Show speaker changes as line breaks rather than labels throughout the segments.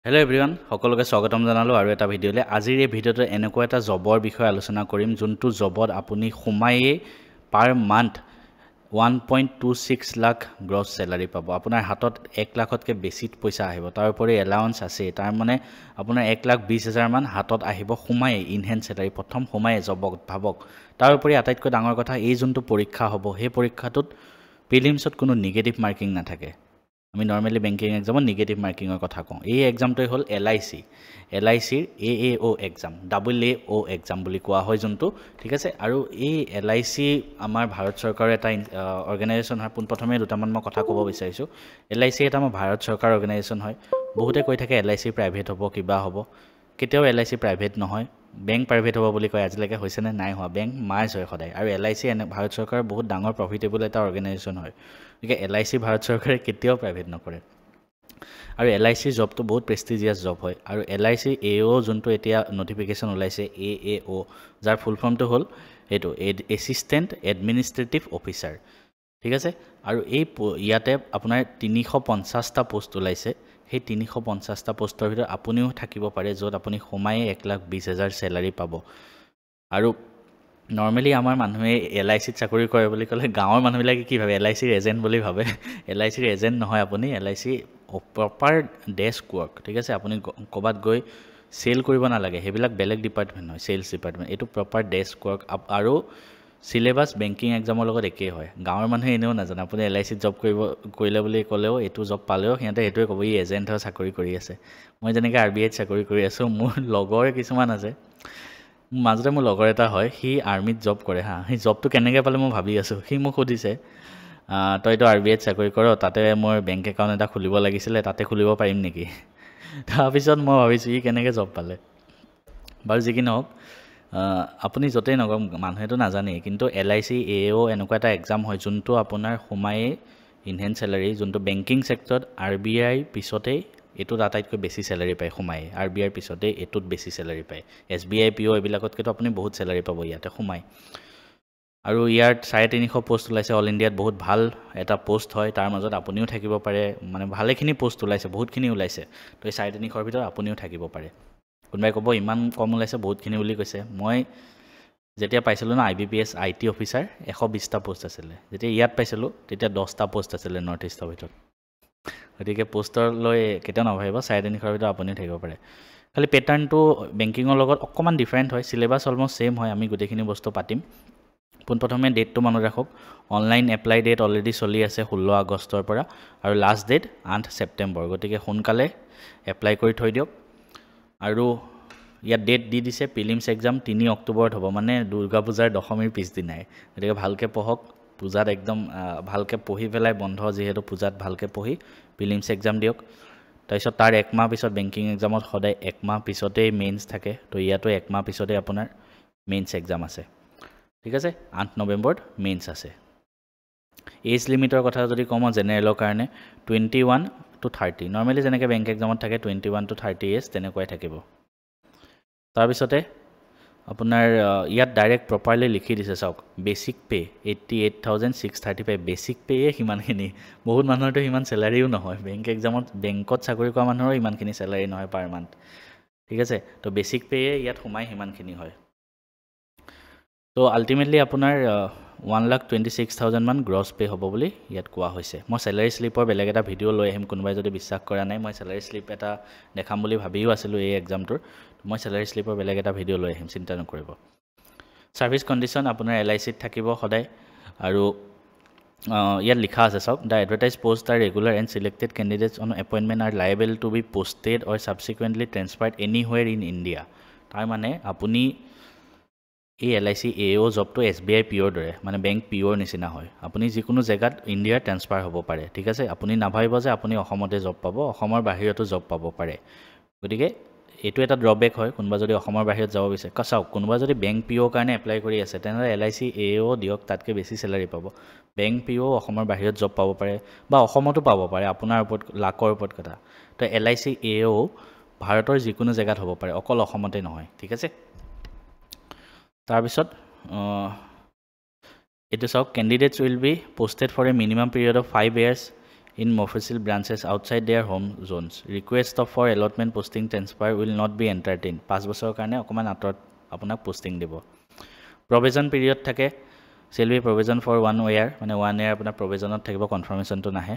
Hello' everyone সকলোকে স্বাগতম জনালোঁ আৰু এটা ভিডিঅ'লৈ। আজিৰ এই ভিডিঅ'টো এনেকুৱা এটা জবৰ বিষয়ে আলোচনা কৰিম যোনটো জবত আপুনি সোমায়েই per month 1.26 lakh gross salary পাব। আপোনাৰ হাতত 1 লাখতকৈ বেছি পইচা আহিব। তাৰ উপৰি এলাউন্স আছে, তাৰ মানে আপোনাৰ 1,20,000 মান হাতত আহিব সোমায়েই ইনহেণ্ড চেলাৰী প্ৰথম সোমায়েই জবত ভাবক। তাৰ উপৰি আটাইতকৈ ডাঙৰ কথা, এই যোনটো পৰীক্ষা হ'ব সেই পৰীক্ষাটোত প্ৰিলিমছত কোনো নিগেটিভ মাৰ্কিং নাথাকে। আমি নৰ্মেলি বেংকিং এক্সামত নিগেটিভ মাৰ্কিঙৰ কথা কওঁ। এই এক্সামটোৱে হ'ল LICৰ AAO এক্সাম, AAO এক্সাম বুলি কোৱা হয় যোনটো, ঠিক আছে। আৰু এই LIC আমাৰ ভাৰত চৰকাৰৰ এটা অৰ্গেনাইজেশ্যন হয়। পোনপ্ৰথমে দুটামান মই কথা ক'ব বিচাৰিছোঁ। LIC এটা আমাৰ ভাৰত চৰকাৰৰ অৰ্গেনাইজেশ্যন হয়। বহুতে কৈ থাকে LIC প্ৰাইভেট হ'ব, কিবা হ'ব। কেতিয়াও LIC প্ৰাইভেট নহয়। বেংক প্ৰাইভেট হ'ব বুলি কয়, আজিলৈকে হৈছেনে? নাই হোৱা। বেংক মাৰ্জ হয় সদায়। আৰু LIC ভাৰত চৰকাৰৰ বহুত ডাঙৰ প্ৰফিটেবল এটা অৰ্গেনাইজেশ্যন হয়। গতিকে LIC ভাৰত চৰকাৰে কেতিয়াও প্ৰাইভেট নকৰে। আৰু LICৰ জবটো বহুত প্ৰেষ্টিজিয়াছ জব হয়। আৰু LIC AO যোনটো এতিয়া নটিফিকেশ্যন ওলাইছে AAO, যাৰ ফুল ফৰ্মটো হ'ল এইটো এছিষ্টেণ্ট এডমিনিষ্ট্ৰেটিভ অফিচাৰ, ঠিক আছে। আৰু ইয়াতে আপোনাৰ 350টা পোষ্ট ওলাইছে। সেই 350টা পোষ্টৰ ভিতৰত আপুনিও থাকিব পাৰে, য'ত আপুনি সোমায়েই 1,20,000 চেলাৰী পাব। আৰু নৰ্মেলি আমাৰ মানুহে LICত চাকৰি কৰে বুলি ক'লে গাঁৱৰ মানুহবিলাকে কি ভাবে? LICৰ এজেণ্ট বুলি ভাবে। LICৰ এজেণ্ট নহয় আপুনি। LIC প্ৰপাৰ ডেস্ক ৱৰ্ক, ঠিক আছে। আপুনি ক'ৰবাত গৈ চেল কৰিব নালাগে, সেইবিলাক বেলেগ ডিপাৰ্টমেণ্ট হয়, চেলছ ডিপাৰ্টমেণ্ট। এইটো প্ৰপাৰ ডেস্ক ৱৰ্ক। আৰু চিলেবাছ বেংকিং এক্সামৰ লগত একেই হয়। গাঁৱৰ মানুহে এনেও নাজানে। আপুনি LICত জব কৰিলে বুলি ক'লেও, এইটো জব পালেও সিহঁতে সেইটোৱে ক'ব, ই এজেণ্ট হয়, চাকৰি কৰি আছে। মই যেনেকৈ RBIত চাকৰি কৰি আছোঁ, মোৰ লগৰ কিছুমান আছে। মাজতে মোৰ লগৰ এটা হয়, সি আৰ্মিত জব কৰে হা। সেই জবটো কেনেকৈ পালে মই ভাবি আছোঁ। সি মোক সুধিছে, তইতো RBIত চাকৰি কৰ, তাতে মোৰ বেংক একাউণ্ট এটা খুলিব লাগিছিলে, তাতে খুলিব পাৰিম নেকি? তাৰপিছত মই ভাবিছোঁ ই কেনেকৈ জব পালে। বাৰু যি কি নহওক, আপুনি য'তেই নকওক, মানুহেতো নাজানেই। কিন্তু LIC AAO এনেকুৱা এটা এক্সাম হয় যোনটো আপোনাৰ সোমায়েই ইনহেণ্ড চেলাৰী, যোনটো বেংকিং ছেক্টৰত RBI পিছতেই এইটোত আটাইতকৈ বেছি চেলাৰী পায় সোমায়। RBIৰ পিছতেই এইটোত বেছি চেলাৰী পায়। SBI PO এইবিলাকতকৈতো আপুনি বহুত চেলাৰী পাব ইয়াতে সোমায়। আৰু ইয়াত 350 পোষ্ট ওলাইছে। অল ইণ্ডিয়াত বহুত ভাল এটা পোষ্ট হয়। তাৰ মাজত আপুনিও থাকিব পাৰে। মানে ভালেখিনি পোষ্ট ওলাইছে, বহুতখিনি ওলাইছে। তো এই 350ৰ ভিতৰত আপুনিও থাকিব পাৰে। কোনোবাই ক'ব ইমান কম ওলাইছে, বহুতখিনি বুলি কৈছে। মই যেতিয়া পাইছিলোঁ না IBPS IT অফিচাৰ, 120টা পোষ্ট আছিলে। যেতিয়া ইয়াত পাইছিলোঁ তেতিয়া 10টা পোষ্ট আছিলে নৰ্থ ইষ্টৰ ভিতৰত। গতিকে পোষ্টৰ লৈ কেতিয়াও নাভাবিব, 350ৰ ভিতৰত আপুনিও থাকিব পাৰে। খালি পেটাৰ্ণটো বেংকিঙৰ লগত অকণমান ডিফাৰেণ্ট হয়। চিলেবাছ অলমষ্ট ছেইম হয়। আমি গোটেইখিনি বস্তু পাতিম। পোনপ্ৰথমে ডেটটো মনত ৰাখক। অনলাইন এপ্লাই ডেট অলৰেডি চলি আছে 16 আগষ্টৰ পৰা, আৰু লাষ্ট ডেট 8 ছেপ্টেম্বৰ। গতিকে সোনকালে এপ্লাই কৰি থৈ দিয়ক। আৰু ইয়াত ডেট দি দিছে, প্ৰিলিমছ এক্সাম 3 অক্টোবৰত হ'ব, মানে দুৰ্গা পূজাৰ দশমীৰ পিছদিনাই। গতিকে ভালকৈ পঢ়ক। পূজাত একদম ভালকৈ পঢ়ি পেলাই, বন্ধ যিহেতু, পূজাত ভালকৈ পঢ়ি প্ৰিলিমছ এক্সাম দিয়ক। তাৰপিছত তাৰ 1 মাহ পিছত বেংকিং এক্সামত সদায় 1 মাহ পিছতেই মেইনছ থাকে। তো ইয়াতো 1 মাহ পিছতেই আপোনাৰ মেইনছ এক্সাম আছে, ঠিক আছে। 8 নৱেম্বৰত মেইনছ আছে। এজ লিমিটৰ কথা যদি কওঁ, মই জেনেৰেলৰ কাৰণে 21 to 30। নৰ্মেলি যেনেকৈ বেংক এক্সামত থাকে 21 to 30 এজ, তেনেকুৱাই থাকিব। তাৰপিছতে আপোনাৰ ইয়াত ডাইৰেক্ট প্ৰপাৰলি লিখি দিছে, চাওক। Basic pay 88,635। বেচিক পেয়ে সিমানখিনি। বহুত মানুহৰতো সিমান চেলাৰীও নহয়। বেংক এক্সামত, বেংকত চাকৰি কৰা মানুহৰো ইমানখিনি চেলাৰী নহয় পাৰ মান্থ, ঠিক আছে। তো বেচিক পেয়ে ইয়াত সোমাই সিমানখিনি হয়। তো আল্টিমেটলি আপোনাৰ 1,26,000 মান গ্ৰছ পে' হ'ব বুলি ইয়াত কোৱা হৈছে। মই চেলাৰী শ্লিপৰ বেলেগ এটা ভিডিঅ' লৈ আহিম। কোনোবাই যদি বিশ্বাস কৰা নাই, মই চেলাৰী শ্লিপ এটা দেখাম বুলি ভাবিও আছিলোঁ এই এক্সামটোৰ। মই চেলাৰী শ্লিপৰ বেলেগ এটা ভিডিঅ' লৈ আহিম, চিন্তা নকৰিব। ছাৰ্ভিচ কণ্ডিশ্যন আপোনাৰ LICত থাকিব সদায়। আৰু ইয়াত লিখা আছে, চাওক। The advertise post the regular and selected candidates on appointment are liable to be posted or subsequently transferred anywhere in India. তাৰ মানে আপুনি এই LIC AAO জবটো SBI POৰ দৰে, মানে বেংক POৰ নিচিনা হয়। আপুনি যিকোনো জেগাত ইণ্ডিয়াৰ ট্ৰেন্সফাৰ হ'ব পাৰে, ঠিক আছে। আপুনি নাভাবিব যে আপুনি অসমতে জব পাব, অসমৰ বাহিৰতো জব পাব পাৰে। গতিকে এইটো এটা ড্ৰবেক হয়, কোনোবা যদি অসমৰ বাহিৰত যাব বিচাৰে। চাওক, কোনোবা যদি বেংক POৰ কাৰণে এপ্লাই কৰি আছে, তেনেহ'লে LIC AAO দিয়ক, তাতকৈ বেছি চেলাৰী পাব। বেংক PO অসমৰ বাহিৰত জব পাব পাৰে, বা অসমতো পাব পাৰে, আপোনাৰ ওপৰত, লাকৰ ওপৰত কথা। তো LIC AAO ভাৰতৰ যিকোনো জেগাত হ'ব পাৰে, অকল অসমতে নহয়, ঠিক আছে। তাৰপিছত এইটো চাওক। Candidates will be posted for a minimum period of 5 years in Mofussil branches outside their home zones. Request for allotment posting transfer will not be entertained. 5 বছৰৰ কাৰণে অকমান আতৰত আপোনাক পোষ্টিং দিব। Provision period থাকে shall be provision for 1 year মানে 1 year আপোনাৰ provisionত থাকিব কনফাৰ্মেশনটো নাহে।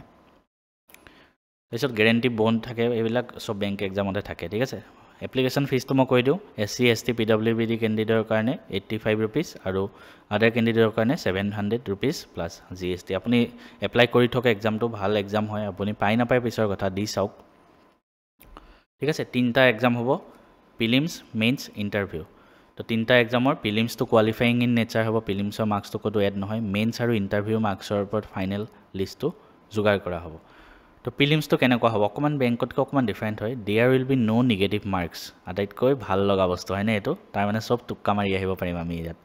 তাৰপিছত গ্যাৰান্টি বন্ড থাকে এইবিলাক সব বেংক এক্সামতে থাকে ঠিক আছে। এপ্লিকেশন ফিজটো মই কৈ দিওঁ SC ST PWBD ক্যান্ডিডেটৰ কাৰণে 85 rupees আৰু আদাৰ ক্যান্ডিডেটৰ কাৰণে 700 rupees প্লাস GST। আপুনি এপ্লাই কৰি থকা এক্সামটো ভাল এক্সাম হয় আপুনি পাই না পাই পিছৰ কথা দি চাওক ঠিক আছে। তিনটা এক্সাম হ'ব প্ৰিলিমছ মেইনছ ইন্টাৰভিউ। তো তিনটা এক্সামৰ প্ৰিলিমছটো কোৱালিফাইং ইন নেচাৰ হ'ব প্ৰিলিমছৰ মাৰ্কছটো কতো এড নহয় মেইনছ আৰু ইন্টাৰভিউ মাৰ্কছৰ ওপৰত ফাইনেল লিষ্টটো যোগাৰ কৰা হ'ব। তো প্ৰিলিমছটো কেনেকুৱা হ'ব অকমান বেংকতকৈ অকমান ডিফাৰেণ্ট হয় there will be no negative marks আটাইতকৈ ভাল লগা বস্তু হয়নে এইটো তাৰ মানে সব টুক্কা মাৰি আহিব পাৰিম আমি ইয়াত।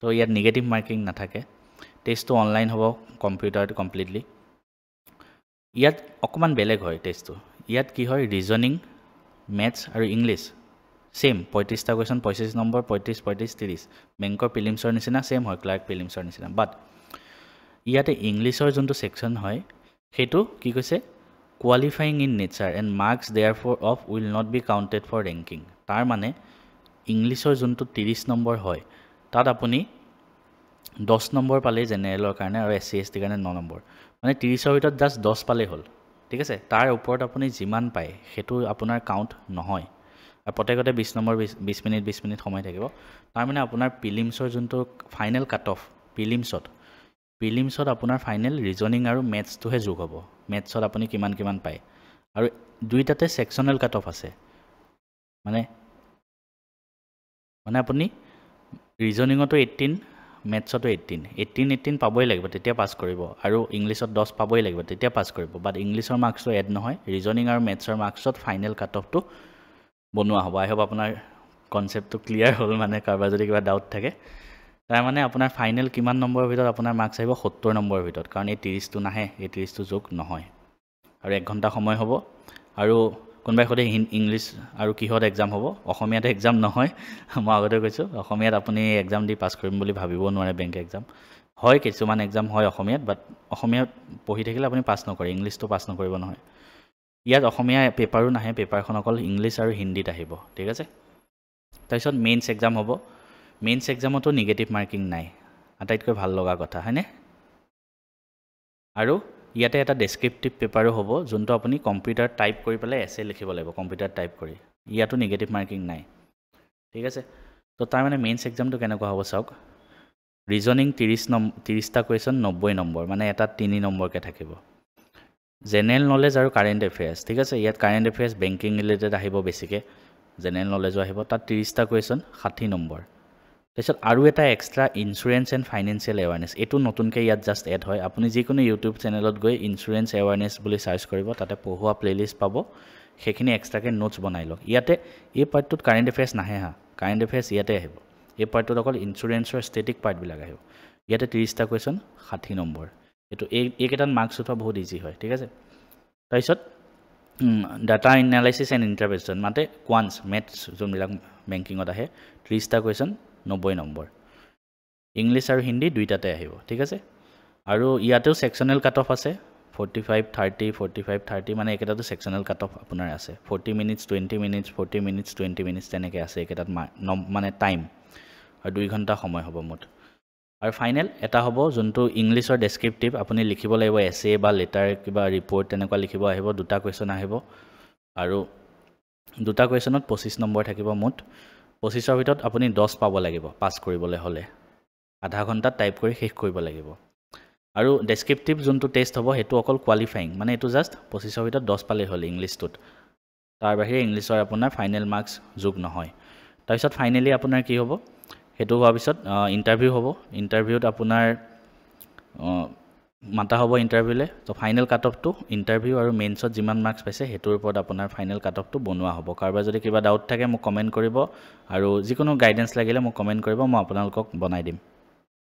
তো ইয়াত নিগেটিভ মাৰ্কিং নাথাকে টেষ্টটো অনলাইন হ'ব কম্পিউটাৰত কমপ্লিটলি। ইয়াত অকমান বেলেগ হয় টেষ্টটো ইয়াত কি হয় ৰিজনিং মেথছ আৰু ইংলিছ সেম 35টা কোৱেশ্চন 25 নম্বৰ 35 35 30 বেংকৰ প্ৰিলিমছৰ নিচিনা সেম হয় ক্লাৰ্ক প্ৰিলিমছৰ নিচিনা বাট ইয়াতে ইংলিছৰ যোনটো সেকশন হয় হেতু কি কৈছে qualifying in nature and marks therefore of will not be counted for ranking. তাৰ মানে ইংলিছৰ যোনটো 30 নম্বৰ হয় তাত আপুনি 10 নম্বৰ পালে জেনেৰেলৰ কাৰণে আৰু SC ST কাৰণে 9 নম্বৰ মানে 30ৰ ভিতৰত জাস্ট 10 পালে হ'ল ঠিক আছে। তাৰ ওপৰত আপুনি যিমান পায় হেতু আপোনাৰ কাউণ্ট নহয় আৰু প্ৰত্যেকতে 20 নম্বৰ 20 মিনিট সময় থাকিব। তাৰ মানে আপোনাৰ প্ৰিলিমছৰ যোনটো ফাইনেল কাট অফ প্ৰিলিমছত আপোনাৰ ফাইনেল ৰিজনিং আৰু মেথছটোহে যোগ হ'ব মেথছত আপুনি কিমান পায় আৰু দুইটাতে সেকশনাল কাট অফ আছে মানে আপুনি ৰিজনিঙতো 18 মেথছতো 18 পাবই লাগিব তেতিয়া পাছ কৰিব আৰু ইংলিছত 10 পাবই লাগিব তেতিয়া পাছ কৰিব বাট ইংলিছৰ মাৰ্কছটো এড নহয় ৰিজনিং আৰু মেথছৰ মাৰ্কছত ফাইনেল কাট অফটো বনোৱা হ'ব। আই হোপ আপোনাৰ কনসেপ্টটো ক্লিয়াৰ হ'ল মানে কাৰোবাৰ যদি কিবা ডাউট থাকে তাৰ মানে আপোনাৰ ফাইনেল কিমান নম্বৰৰ ভিতৰত আপোনাৰ মাৰ্কছ আহিব 70 নম্বৰৰ ভিতৰত কাৰণ এই 30টো নাহে এই 30টো যোগ নহয় আৰু 1 ঘণ্টা সময় হ'ব আৰু কোনবাই খোদে ইংলিছ আৰু কিহত এক্সাম হ'ব অসমীয়াত এক্সাম নহয় মই আগতে কৈছো অসমীয়াত আপুনি এক্সাম দি পাছ কৰিম বুলি ভাবিব নোৱাৰে বেংক এক্সাম হয় কিছুমান এক্সাম হয় অসমীয়াত বাট অসমীয়াত পঢ়ি থাকিলে আপুনি পাছ নকৰে ইংলিছটো পাছ নকৰিব নহয় ইয়াত অসমীয়া পেপাৰো নাহে পেপাৰখন অকল ইংলিছ আৰু হিন্দীত আহিব ঠিক আছে। তাৰপিছত মেইনছ এক্সাম হ'ব মেইনছ এক্সামতো নিগেটিভ মাৰ্কিং নাই আটাইতকৈ ভাল লগা কথা হয়নে আৰু ইয়াতে এটা ডেসক্ৰিপটিভ পেপাৰো হ'ব যোনটো আপুনি কম্পিউটাৰ টাইপ কৰি পেলাই এছে লিখিব লাগিব কম্পিউটাৰ টাইপ কৰি ইয়াতো নিগেটিভ মাৰ্কিং নাই ঠিক আছে। তো তাৰ মানে মেইনছ এক্সামটো কেনেকুৱা হ'ব চাওক ৰিজনিং 30টা কুৱেশ্যন 90 নম্বৰ মানে এটা 3 নম্বৰকে থাকিব জেনেৰেল নলেজ আৰু কাৰেণ্ট এফেয়াৰ্ছ ঠিক আছে ইয়াত কাৰেণ্ট এফেয়াৰ্ছ বেংকিং ৰিলেটেড আহিব বেছিকৈ জেনেৰেল নলেজো আহিব তাত 30টা কুৱেশ্যন 60 নম্বৰ। তাৰপিছত আৰু এটা extra insurance and financial awareness এইটো নতুনকৈ ইয়াত জাষ্ট এড হয় আপুনি যিকোনো ইউটিউব চেনেলত গৈ ইঞ্চুৰেঞ্চ এৱাৰনেছ বুলি চাৰ্চ কৰিব তাতে পঢ়োৱা প্লেলিষ্ট পাব সেইখিনি এক্সট্ৰাকৈ নোটছ বনাই লওক ইয়াতে এই পাৰ্টটোত কাৰেণ্ট এফেয়াৰ্ছ নাহে কাৰেণ্ট এফেয়াৰ্ছ ইয়াতে আহিব এই পাৰ্টটোত অকল ইঞ্চুৰেঞ্চৰ ষ্টেটিক পাৰ্টবিলাক আহিব ইয়াতে 30টা কুৱেশ্যন 60 নম্বৰ এইটো এইকেইটাত মাৰ্কছ উঠোৱা বহুত ইজি হয় ঠিক আছে। তাৰপিছত ডাটা এনালাইচিছ এণ্ড ইণ্টাৰভেনশ্যন মানে কোৱান্টছ মেথছ যোনবিলাক বেংকিঙত আহে 30টা কুৱেশ্যন 90 নম্বৰ ইংলিছ আৰু হিন্দী দুইটাতে আহিব ঠিক আছে। আৰু ইয়াতেও সেকশনাল কাট অফ আছে 45-30 মানে একেটাতো সেকশনাল কাট অফ আপোনাৰ আছে 40 মিনিটছ 20 মিনিটছ 40 মিনিটছ 20 মিনিটছ তেনেকৈ আছে একেটাত মানে টাইম আৰু 2 ঘণ্টা সময় হ'ব মুঠ। আৰু ফাইনেল এটা হ'ব যোনটো ইংলিছৰ ডেসক্ৰিপটিভ আপুনি লিখিব লাগিব এছে বা লেটাৰ কিবা ৰিপৰ্ট তেনেকুৱা লিখিব আহিব 2টা কুৱেশ্যন আহিব আৰু 2টা কুৱেশ্যনত 25 নম্বৰ থাকিব মুঠ 25ৰ ভিতৰত আপুনি 10 পাব লাগিব পাছ কৰিবলৈ হ'লে আধা ঘণ্টাত টাইপ কৰি শেষ কৰিব লাগিব আৰু ডেসক্ৰিপটিভ যোনটো টেষ্ট হ'ব হেতু অকল কোৱালিফাইং মানে এটো জাস্ট 25ৰ ভিতৰত 10 পালে হ'ল ইংলিছটোত তাৰ বাহিৰে ইংলিছৰ আপোনাৰ ফাইনেল মাৰ্কছ যোগ নহয়। তাৰপিছত ফাইনেলি আপোনাৰ কি হ'ব হেতু হোৱাৰ পিছত ইণ্টাৰভিউ হ'ব ইণ্টাৰভিউত আপোনাৰ মাতা হ'ব ইণ্টাৰভিউলে তো ফাইনেল কাট অফটো ইণ্টাৰভিউ আৰু মেইনছত যিমান মাৰ্কছ পাইছে হেতুৰ ওপৰত আপোনাৰ ফাইনেল কাট অফটো বনোৱা হ'ব। কাৰোবাৰ যদি কিবা ডাউট থাকে মোক কমেণ্ট কৰিব আৰু যিকোনো গাইডেন্স লাগিলে মোক কমেণ্ট কৰিব মই আপোনালোকক বনাই দিম।